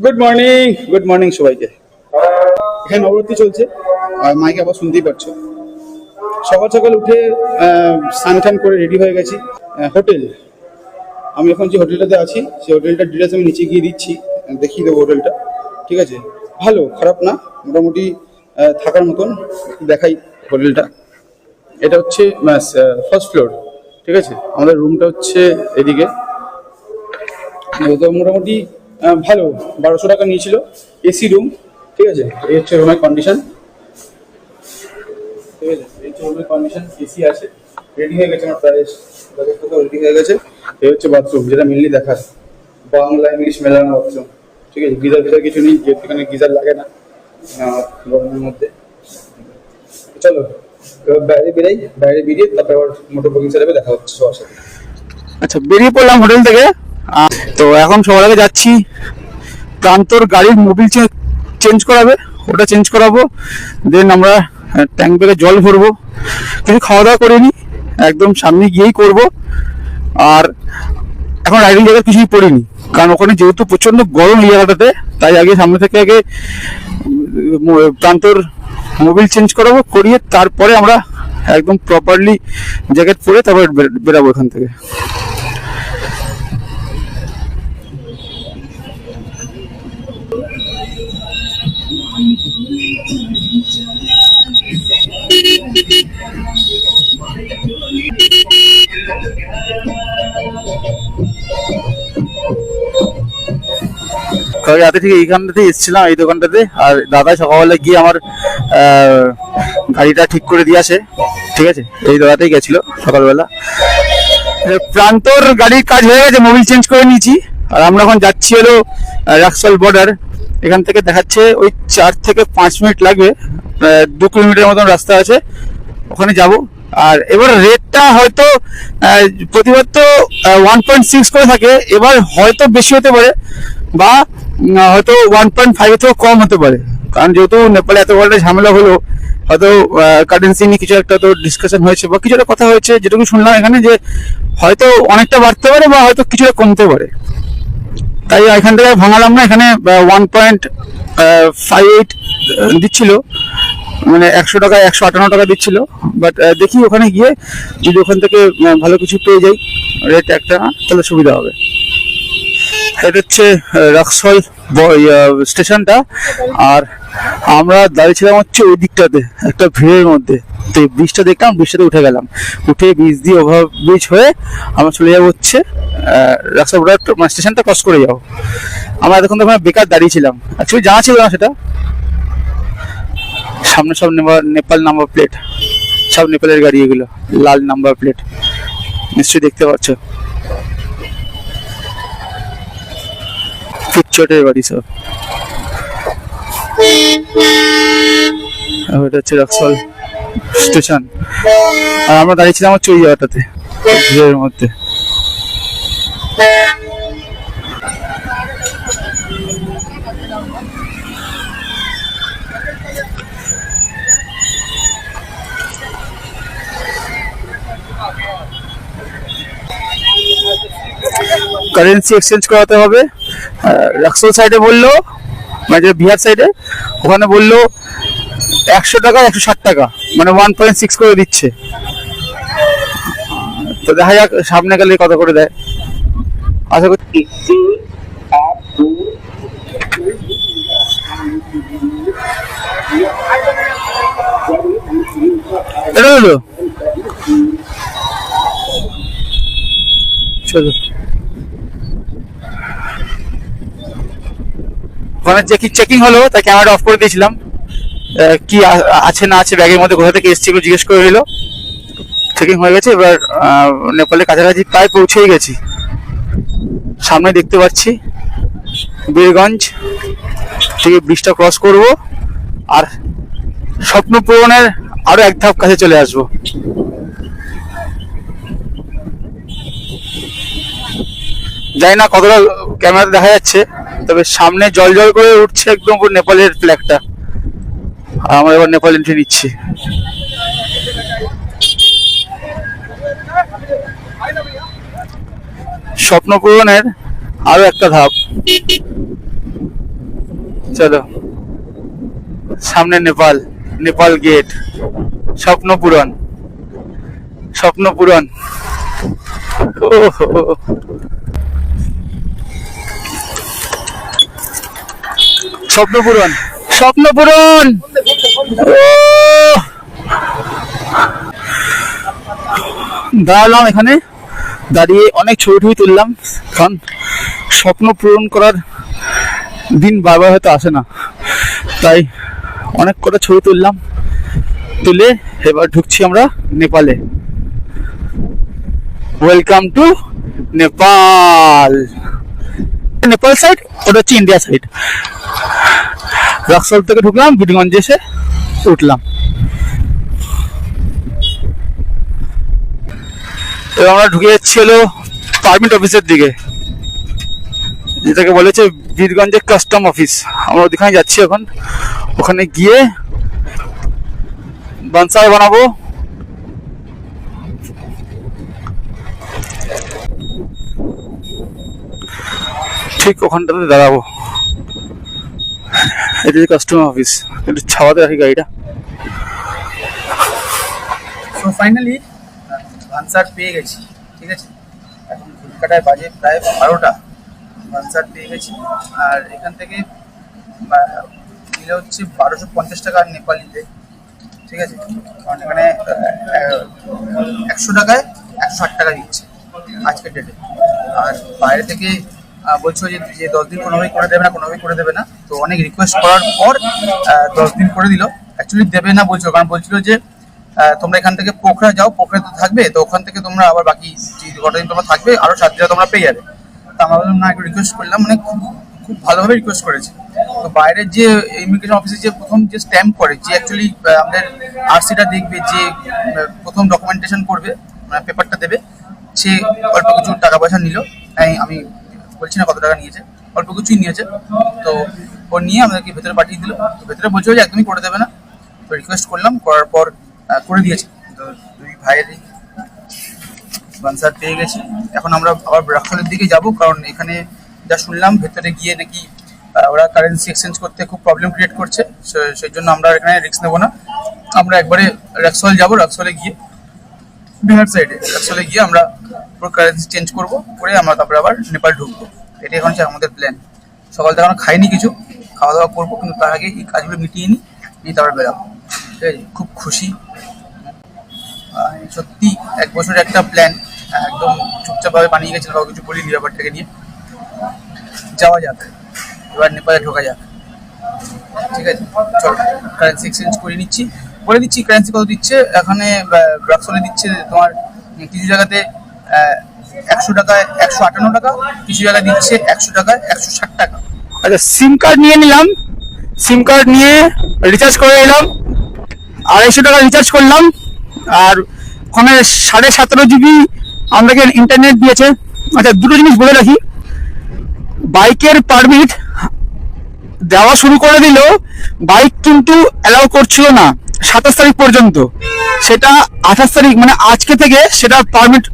Good morning সবাইকে। এখানে নবরাত্রি চলছে আর মাইকে আবার শুনতেই পাচ্ছ। সকাল সকাল উঠে স্নান টান করে রেডি হয়ে গেছি। হোটেল, আমি এখন যে হোটেলটাতে আছি সেই হোটেলটার ডিটেলস আমি নিচে গিয়ে দিচ্ছি, দেখিয়ে দেবো হোটেলটা। ঠিক আছে, ভালো খারাপ না, মোটামুটি থাকার মতন। দেখাই হোটেলটা। এটা হচ্ছে ফার্স্ট ফ্লোর। ঠিক আছে, আমাদের রুমটা হচ্ছে এদিকে। তো মোটামুটি ভালো, 1200 টাকা নিয়েছিল, এসি রুম। ঠিক আছে, এই হচ্ছে রুমের কন্ডিশন। ঠিক আছে, এই হচ্ছে রুমের কন্ডিশন, এসি আছে, রেডি হয়ে গেছে আমার প্রায় রেডি হয়ে গেছে। এই হচ্ছে বাথরুম, যেটা মেনলি দেখার, বাংলা ইংলিশ মেলানো বাথরুম। ঠিক আছে, গিজার ফিজার কিছু নেই, যেহেতু এখানে গিজার লাগে না গরমের মধ্যে। চলো এবার বাইরে বেরাই, বাইরে বেরিয়ে তারপরে আবার মোটর বুকিং সেটাবে দেখা হচ্ছে সবার সাথে। আচ্ছা, বেরিয়ে পড়লাম হোটেল থেকে। তো এখন সবার আগে যাচ্ছি প্রান্তর গাড়ির মোবিল চেঞ্জ করাবে, ওটা চেঞ্জ করাবো। দেন আমরা ট্যাঙ্ক ব্যাগে জল ভরবো। কিছু খাওয়া দাওয়া করিনি, একদম সামনে গিয়েই করব। আর এখন রাইডিং জ্যাকেট কিছুই পরিনি, কারণ ওখানে যেহেতু প্রচন্ড গরম এই জায়গাটাতে, তাই আগে সামনে থেকে আগে প্রান্তর মোবিল চেঞ্জ করাবো, করিয়ে তারপরে আমরা একদম প্রপারলি জ্যাকেট পরে তারপর বেরাবো এখান থেকে। রাতে থেকে এইখানটাতে এসেছিলাম, এই দোকানটাতে। আর দাদা সকালবেলা গিয়ে আমার গাড়িটা ঠিক করে দিয়ে আসে। ঠিক আছে, এই দাদাটাই গেছিল সকালবেলা। প্রান্তর গাড়ির কাজ হয়ে গেছে, মোবিল চেঞ্জ করে নিয়েছি। আর আমরা এখন যাচ্ছি হলো রাক্সল বর্ডার। এখান থেকে দেখাচ্ছে ওই 4 থেকে 5 মিনিট লাগবে, 2 কিলোমিটার মতন রাস্তা আছে, ওখানে যাব। আর এবার রেটটা হয়তো প্রতিবার তো 1.6 করে থাকে, এবার হয়তো বেশি হতে পারে বা হয়তো 1.5 থেকেও কম হতে পারে। কারণ যেহেতু নেপালে এত বড় ঝামেলা হলো, হয়তো কারেন্সি নিয়ে কিছু একটা তো ডিসকাশন হয়েছে বা কিছু একটা কথা হয়েছে, যেটুকু শুনলাম এখানে, যে হয়তো অনেকটা বাড়তে পারে বা হয়তো কিছুটা কমতে পারে। তাই এখান থেকে ভাঙালাম না, এখানে 1.58 দিচ্ছিল, মানে 100 টাকা 158 টাকা দিচ্ছিল। বাট দেখি ওখানে গিয়ে যদি ওখান থেকে ভালো কিছু পেয়ে যাই, রেট একটা, তাহলে সুবিধা হবে। এটা হচ্ছে রাক্সল স্টেশনটা। আর আমরা দাঁড়িয়েছিলাম হচ্ছে ওই দিকটাতে একটা ভিড়ের মধ্যে। তো এই ব্রিজটা দেখলাম, ব্রিজটাতে উঠে গেলাম, উঠে ব্রিজ দিয়ে ওভার ব্রিজ হয়ে আমরা চলে যাবো হচ্ছে রাক্সল বর্ডার স্টেশনটা ক্রস করে যাবো। আমরা এতক্ষণ তো ওখানে বেকার দাঁড়িয়েছিলাম, অ্যাকচুয়ালি জানা ছিল না সেটা। সামনে সব নেপাল নাম্বার প্লেট, সব নেপালের গাড়ি, এগুলো লাল নাম্বার প্লেট, নিশ্চয়ই দেখতে পাচ্ছ। চটের বাড়ি সব। এটা হচ্ছে রাক্সল স্টেশন। আর আমরা দাঁড়িয়েছিলাম হচ্ছে ওই জায়গাটাতে ভিড়ের মধ্যে। কারেন্সি এক্সচেঞ্জ করাতে হবে। রাক্সল সাইডে বললো, মানে বিহার সাইডে, ওখানে বললো 100 টাকা 160 টাকা, মানে 1.6 করে দিচ্ছে। তো দেখা যাক সামনে গেলে কত করে দেয়, আশা করছি। এটা হলো চলো, ওখানে চেকিং হলো, তাই ক্যামেরাটা অফ করে দিয়েছিলাম। কি আছে না আছে ব্যাগের মধ্যে, কোথা থেকে এসছি জিজ্ঞেস করে নিল। চেকিং হয়ে গেছে, এবার নেপালের কাছাকাছি প্রায় পৌঁছেই গেছি। সামনে দেখতে পাচ্ছি বীরগঞ্জ থেকে ব্রিজটা ক্রস করব, আর স্বপ্ন পূরণের আরো এক ধাপ কাছে চলে আসবো। জানি না কতটা ক্যামেরা দেখা যাচ্ছে, তবে সামনে জল জল করে উঠছে একদম নেপালের ফ্ল্যাগটা। আমরা এবার নেপাল এন্ট্রি নিচ্ছি। স্বপ্ন পূরণের আরো একটা ধাপ। চলো, সামনে নেপাল, নেপাল গেট, স্বপ্ন পূরণ, স্বপ্ন পূরণ। স্বপ্ন পূরণ, স্বপ্ন পূরণ। দাঁড়ালাম এখানে, দাঁড়িয়ে অনেক ছবি টবি তুললাম, কারণ স্বপ্ন পূরণ করার দিন বারবার হয়তো আসে না, তাই অনেক কটা ছবি তুললাম, তুলে এবার ঢুকছি আমরা নেপালে। Welcome to Nepal. Nepal side, ওটা হচ্ছে ইন্ডিয়া সাইড। রক্সল থেকে ঢুকলাম, বিরগঞ্জে এসে উঠলাম। এবার আমরা ঢুকে যাচ্ছি হলো পারমিট অফিসের দিকে, যেটাকে বলেছে বীরগঞ্জের কাস্টম অফিস। আমরা ওখানে যাচ্ছি এখন, ওখানে গিয়ে বানসার বানাবো। ঠিক ওখানটাতে দাঁড়াবো। এটা যে কাস্টম অফিস, একটু ছাওয়াতে রাখি গাড়িটা। সো ফাইনালি বানসার পেয়ে গেছি, ঠিক আছে। এখন কলকাতায় বাজে প্রায় 12টা। বানসার পেয়ে গেছি, আর এখান থেকে নিলে হচ্ছে 1250 টাকা নেপালিতে, ঠিক আছে। কারণ এখানে 100 টাকায় 160 টাকা দিচ্ছে আজকের ডেটে। আর বাইরে থেকে বলছো যে 10 দিন কোনোভাবেই করে দেবে না, কোনোভাবেই করে দেবে না। তো অনেক রিকোয়েস্ট করার পর 10 দিন করে দিল। অ্যাকচুয়ালি দেবে না বলছিল, কারণ বলছিল যে তোমরা এখান থেকে পোখরা যাও, পোখরা তো থাকবে, তো ওখান থেকে তোমরা আবার বাকি যে কটা দিন তোমরা থাকবে আরো 7 দিন তোমরা পেয়ে যাবে। তো আমরা বললাম না, একটু রিকোয়েস্ট করলাম, মানে খুব ভালোভাবে রিকোয়েস্ট করেছে। তো বাইরের যে ইমিগ্রেশন অফিসে যে প্রথম যে স্ট্যাম্প করে, যে অ্যাকচুয়ালি আমাদের আরসিটা দেখবে, যে প্রথম ডকুমেন্টেশন করবে, মানে পেপারটা দেবে, সে অল্প কিছু টাকা পয়সা নিল। আমি বলছি না কত টাকা নিয়েছে, অল্প কিছুই নিয়েছে। তো ও নিয়ে আমাদেরকে ভেতরে পাঠিয়ে দিল। তো ভেতরে বলছিল যে একদমই করে দেবে না। তো রিকোয়েস্ট করলাম, করার পর করে দিয়েছে। তো দুই ভাইয়েরই বানসার পেয়ে গেছি। এখন আমরা আবার রাক্সলের দিকে যাব, কারণ এখানে যা শুনলাম ভেতরে গিয়ে নাকি ওরা কারেন্সি এক্সচেঞ্জ করতে খুব প্রবলেম ক্রিয়েট করছে। সেই জন্য আমরা এখানে রিস্ক নেবো না। আমরা একবারে রাক্সল যাব, রাক্সলে গিয়ে বিহার সাইডে রাক্সলে গিয়ে আমরা পুরো কারেন্সি চেঞ্জ করবো, করে আমরা তারপরে আবার নেপাল ঢুকবো। এটাই এখন হচ্ছে আমাদের প্ল্যান। সকাল থেকে আমরা খাইনি কিছু, খাওয়া দাওয়া করবো, কিন্তু তার আগে এই কাজগুলো মিটিয়ে নিই, তারপরে বেরাবো। ঠিক আছে, খুব খুশি সত্যি। 1 বছরের একটা প্ল্যান একদম চুপচাপভাবে বানিয়ে গেছিলাম, কাউকে কিছু বলিনি ব্যাপারটাকে নিয়ে। যাওয়া যাক, এবার নেপালে ঢোকা যাক। ঠিক আছে, চলো কারেন্সি এক্সচেঞ্জ করে নিচ্ছি। বলে দিচ্ছি কারেন্সি কত দিচ্ছে এখানে। রাক্সলে দিচ্ছে তোমার কিছু জায়গাতে 100 টাকায় 158 টাকা, কিছু জায়গায় দিচ্ছে 100 টাকায় 160 টাকা। আচ্ছা, সিম কার্ড নিয়ে নিলাম, সিম কার্ড নিয়ে রিচার্জ করে এলাম, 250 টাকা রিচার্জ করলাম। আর ওখানে 17.5 GB আমাকে ইন্টারনেট দিয়েছে। আচ্ছা, দুটো জিনিস বলে রাখি, বাইকের পারমিট দেওয়া শুরু করে দিল, বাইক কিন্তু অ্যালাউ করছিল না 27 তারিখ পর্যন্ত। সেটা 28 তারিখ মানে আজকে থেকে সেটা পারমিট,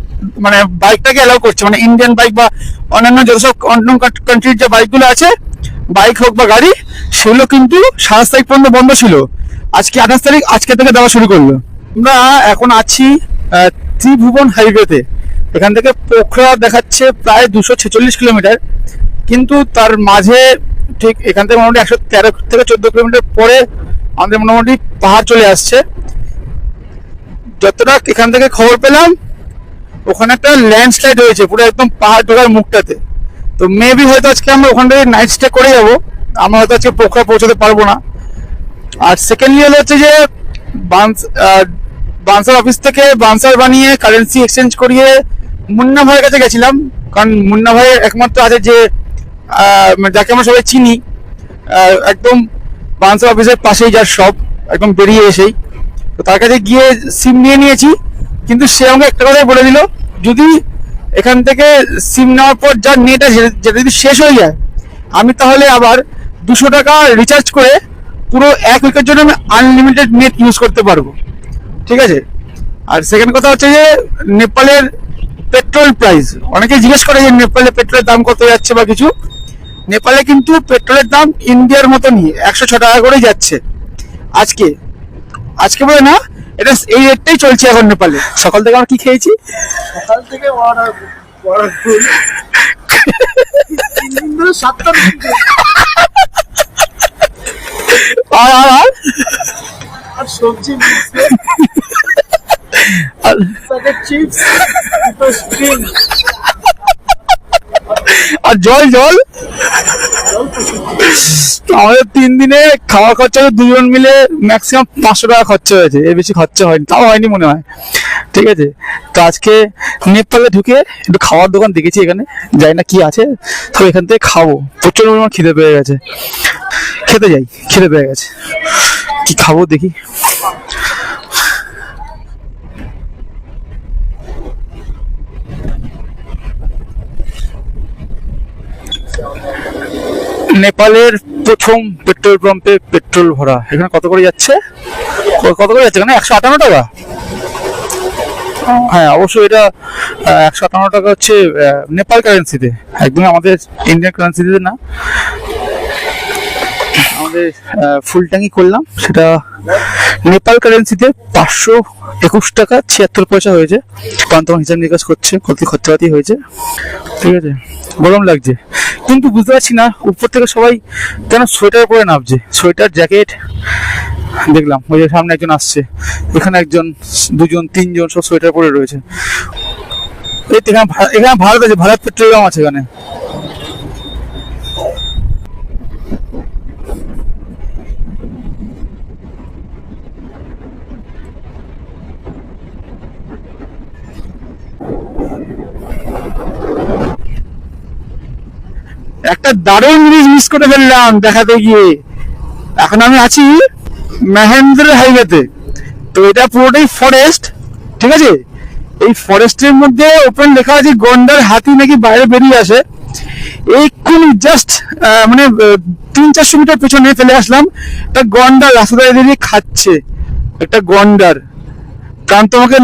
মানে বাইকটাকে অ্যালাউ করছে, মানে ইন্ডিয়ান বাইক বা অন্যান্য যতসব অন্য কান্ট্রির যে বাইকগুলো আছে, বাইক হোক বা গাড়ি, সেগুলো কিন্তু 27 তারিখ পর্যন্ত বন্ধ ছিল। আজকে 28 তারিখ, আজকে থেকে দেওয়া শুরু করলো। আমরা এখন আছি ত্রিভুবন হাইওয়েতে। এখান থেকে পোখরা দেখাচ্ছে প্রায় 246 কিলোমিটার, কিন্তু তার মাঝে ঠিক এখান থেকে মোটামুটি 113 থেকে 14 কিলোমিটার পরে আমাদের মোটামুটি পাহাড় চলে আসছে। যতটা এখান থেকে খবর পেলাম, ওখানে একটা ল্যান্ডস্লাইড হয়েছে পুরো একদম পাহাড় ঢোকার মুখটাতে। তো মেবি হয়তো আজকে আমরা ওখান থেকে নাইট স্টে করে যাবো। আমরা হয়তো আজকে পোখরা পৌঁছাতে পারবো না। আর সেকেন্ডলি হচ্ছে যে বানসার অফিস থেকে বানসার বানিয়ে কারেন্সি এক্সচেঞ্জ করিয়ে মুন্না ভাইয়ের কাছে গেছিলাম, কারণ মুন্না ভাইয়ের একমাত্র আছে যে যাকে আমরা সবাই চিনি, একদম বানসার অফিসের পাশেই যার সব, একদম বেরিয়ে এসেই। তো তার কাছে গিয়ে সিম নিয়ে নিয়েছি, কিন্তু সে আমাকে একটা কথাই বলে দিল, যদি এখান থেকে সিম নেওয়ার পর যা নেট আছে যেটা যদি শেষ হয়ে যায়, আমি তাহলে আবার 200 টাকা রিচার্জ করে পুরো 1 উইকের জন্য আমি আনলিমিটেড নেট ইউজ করতে পারবো। ঠিক আছে। আর সেকেন্ড কথা হচ্ছে যে নেপালের পেট্রোল প্রাইস, অনেকে জিজ্ঞেস করে যে নেপালে পেট্রোলের দাম কত যাচ্ছে বা কিছু। নেপালে কিন্তু পেট্রোলের দাম ইন্ডিয়ার মতনই 106 টাকা করেই যাচ্ছে আজকে। আজকে বলে না, এটা এই রেটটাই চলছে এখন নেপালে। সকাল থেকে আমরা কি খেয়েছি? সকাল থেকে সাতটা আর আর সবজি চিপস আর জল জল। আমাদের 3 দিনে খাওয়া খরচা দুজন মিলে ম্যাক্সিমাম 500 টাকা খরচা হয়েছে, এর বেশি খরচা হয়নি, তাও হয়নি মনে হয়। ঠিক আছে, তো আজকে নেপালে ঢুকে একটু খাওয়ার দোকান দেখেছি, এখানে যাই না কি আছে, তো এখান থেকে খাবো। প্রচুর পরিমাণ খিদে পেয়ে গেছে, খেতে যাই, খিদে পেয়ে গেছে, কি খাবো দেখি। নেপালের প্রথম পেট্রোল পাম্পে পেট্রোল ভরা, এখানে কত করে যাচ্ছে? কত করে যাচ্ছে এখানে? 158 টাকা। হ্যাঁ অবশ্যই এটা 158 টাকা হচ্ছে নেপাল কারেন্সিতে, একদম আমাদের ইন্ডিয়ান কারেন্সিতে না। আমাদের ফুল ট্যাঙ্কি করলাম, সেটা নেপাল কারেন্সিতে 521 টাকা 76 পয়সা হয়েছে। কারণ তখন হিসাব নিকাশ করছে কত খরচাপাতি হয়েছে। ঠিক আছে, গরম লাগছে কিন্তু বুঝতে পারছি না উপর থেকে সবাই কেন সোয়েটার পরে নামছে, সোয়েটার জ্যাকেট। দেখলাম ওই যে সামনে একজন আসছে, এখানে একজন, দুজন, তিনজন সব সোয়েটার পরে রয়েছে। এই তো এখানে ভারত আছে, ভারত পেট্রোলিয়াম আছে এখানে। একটা দারুণ জিনিস মিস করে ফেললাম দেখাতে গিয়ে। এখন আমি আছি মহেন্দ্র হাইওয়েতে, তো এটা পুরোটাই ফরেস্ট। ঠিক আছে, এই ফরেস্টের মধ্যে ওপেন লেখা আছে গন্ডার হাতি নাকি বাইরে বেরিয়ে আসে। এইক্ষুনি জাস্ট মানে 300-400 মিটার পেছনে ফেলে আসলাম, একটা গন্ডার রাস্তা দাঁড়িয়ে খাচ্ছে, একটা গন্ডার। প্রান্ত আমাকে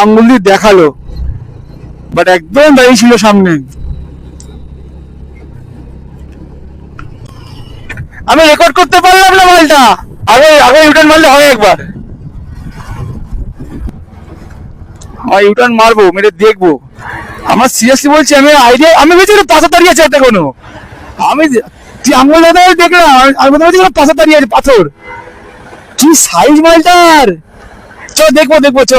আঙ্গুল দিয়ে দেখালো, বাট একদম দাঁড়িয়ে ছিল সামনে। আমি রেকর্ড করতে পারলাম না মালটা, আগে আগে ইউটার্ন মারলে হয় একবার। আমার ইউটার্ন মারবো, মেরে দেখবো। আমার সিরিয়াসলি বলছি, আমি আইডিয়া, আমি ভেবেছি পাথর দাঁড়িয়ে আছে একটা কোনো, আমি আঙুল দেখলাম, আমি ভেবেছি পাথর দাঁড়িয়ে আছে, পাথর। কি সাইজ মালটার! চ দেখবো দেখবো, চ।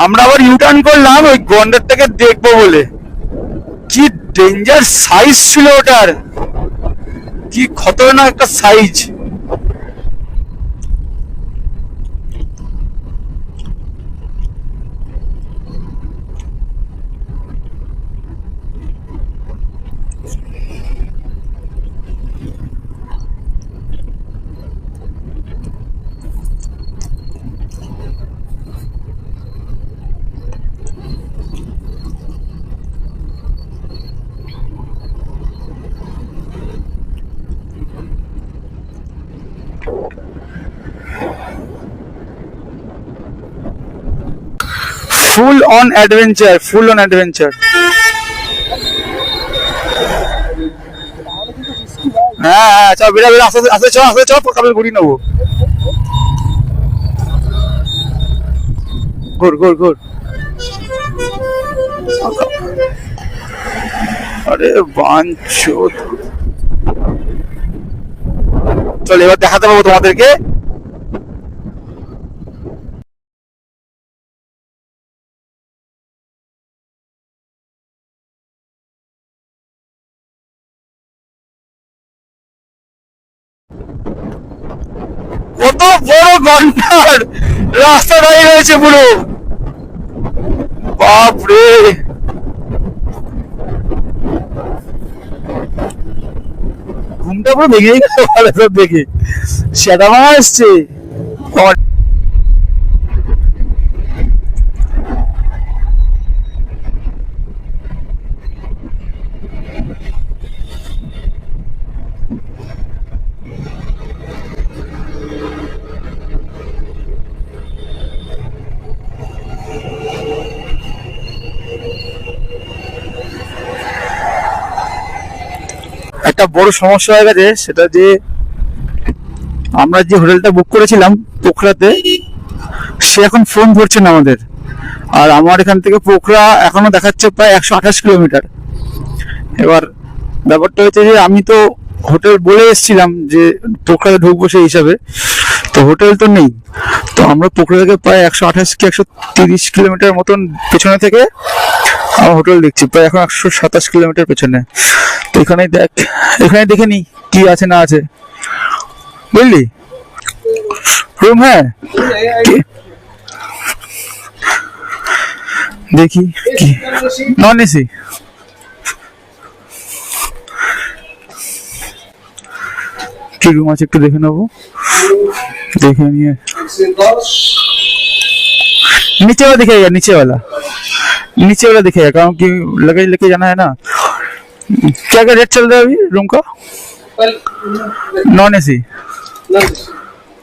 আমরা আবার ইউটার্ন করলাম ওই গন্ডারটাকে দেখবো বলে। কি ডেঞ্জার সাইজ ছিল ওটার, কি খতরনাক একটা size. Full on adventure, full on adventure. হ্যাঁ হ্যাঁ, চল বেরা বেরা, আস্তে আস্তে চল, আস্তে চল, কাপড় ঘুরি নেবো। ঘুর ঘুর ঘুর। আরে বাঞ্চোদ, চল এবার দেখাতে পাবো তোমাদেরকে। কত বড় গন্ডার রাস্তা দাঁড়িয়ে রয়েছে পুরো, বাপরে। ঘুমটা পুরো ভেঙেই গেল ভালো সব দেখে। সেটা মা আসছে একটা বড় সমস্যা হয়ে গেছে, সেটা যে আমরা যে হোটেলটা বুক করেছিলাম পোখরাতে, সে এখন ফোন ধরছে না আমাদের। আর আমার এখান থেকে পোখরা এখনো দেখাচ্ছে প্রায় 128 কিলোমিটার। এবার ব্যাপারটা হচ্ছে যে আমি তো হোটেল বলে এসেছিলাম যে পোখরাতে ঢুকবো সেই হিসাবে, তো হোটেল তো নেই। তো আমরা পোখরা থেকে প্রায় 128 কি 130 কিলোমিটার মতন পেছনে থেকে আমার হোটেল দেখছি, প্রায় এখন 127 কিলোমিটার পেছনে। তো এখানেই দেখ, এখানে দেখে নি কি আছে না আছে, বুঝলি? রুম হ্যাঁ, দেখি কি নন এসি। কি রুম আছে একটু দেখে নেবো, দেখে নিয়ে नीचे वाला दिखेगा, नीचे वाला दिखेगा, कारण कि लगेज लेके जाना है ना। क्या क्या रेट चल रहा है अभी रूम का? नॉन एसी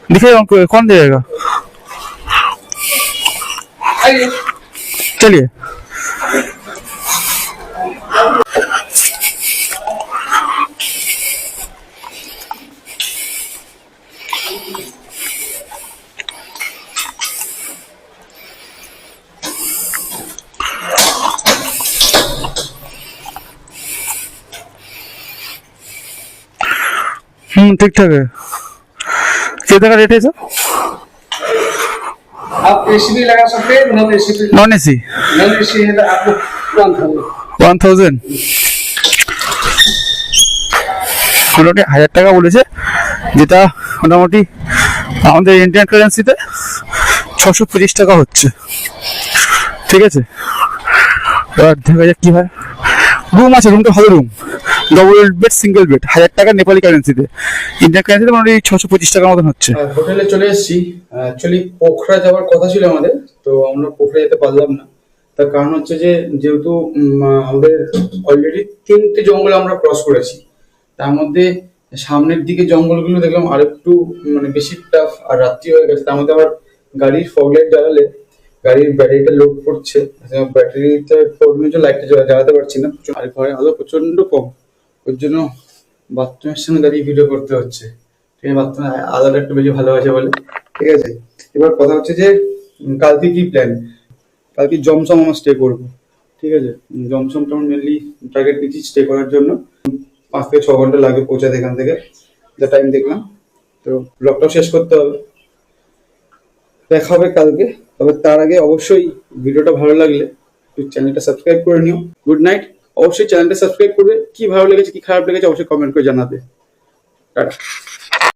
दिखेगा हमको, कौन देगा? चलिए ठीक ठाक है। कितना का रेट है सर? आप एसी भी लगा सकते हैं, नॉन एसी भी। नॉन एसी नॉन एसी है तो आपको 1000 মোটামুটি 1000 টাকা বলেছে, যেটা মোটামুটি আমাদের ইন্ডিয়ান কারেন্সিতে 625 টাকা হচ্ছে। ঠিক আছে, এবার দেখা যাক কি হয়। রুম আছে, রুমটা ভালো room, double bed single bed, 1000 টাকা নেপালি কারেন্সিতে। ইন্ডিয়ান কারেন্সিতে মোটামুটি 625 টাকার মতন হচ্ছে। হোটেলে চলে এসেছি। অ্যাকচুয়ালি পোখরা যাওয়ার কথা ছিল আমাদের, তো আমরা পোখরা যেতে পারলাম না। তার কারণ হচ্ছে যে যেহেতু আমাদের অলরেডি 3টে জঙ্গল আমরা ক্রস করেছি, তার মধ্যে সামনের দিকে জঙ্গলগুলো দেখলাম আর একটু মানে বেশি টাফ, আর রাত্রি হয়ে গেছে। তার মধ্যে আবার গাড়ির ফগ লাইট জ্বালালে গাড়ির ব্যাটারিটা লোড করছে, ব্যাটারিতে লাইটটা জ্বালাতে পারছি না, আর ঘরে আলো প্রচন্ড কম, ওর জন্য বাথরুমের সামনে দাঁড়িয়ে ভিডিও করতে হচ্ছে। ঠিক আছে, বাথরুমে আলোটা একটু বেশি ভালো আছে বলে। ঠিক আছে, এবার কথা হচ্ছে যে কালকে কি প্ল্যান? কালকে জমসম আমরা স্টে করবো। ঠিক আছে, জমসমটা আমরা মেনলি টার্গেট নিচ্ছি স্টে করার জন্য। 5 থেকে 6 ঘন্টা লাগবে পৌঁছাতে এখান থেকে, যা টাইম দেখলাম। তো ব্লগটাও শেষ করতে হবে, দেখা হবে কালকে। তবে তার আগে অবশ্যই ভিডিওটা ভালো লাগলে চ্যানেলটা সাবস্ক্রাইব করে নিও। Good night. অবশ্যই চ্যানেলটা সাবস্ক্রাইব করবে। কি ভালো লেগেছে কি খারাপ লেগেছে অবশ্যই কমেন্ট করে জানাবে। টাটা।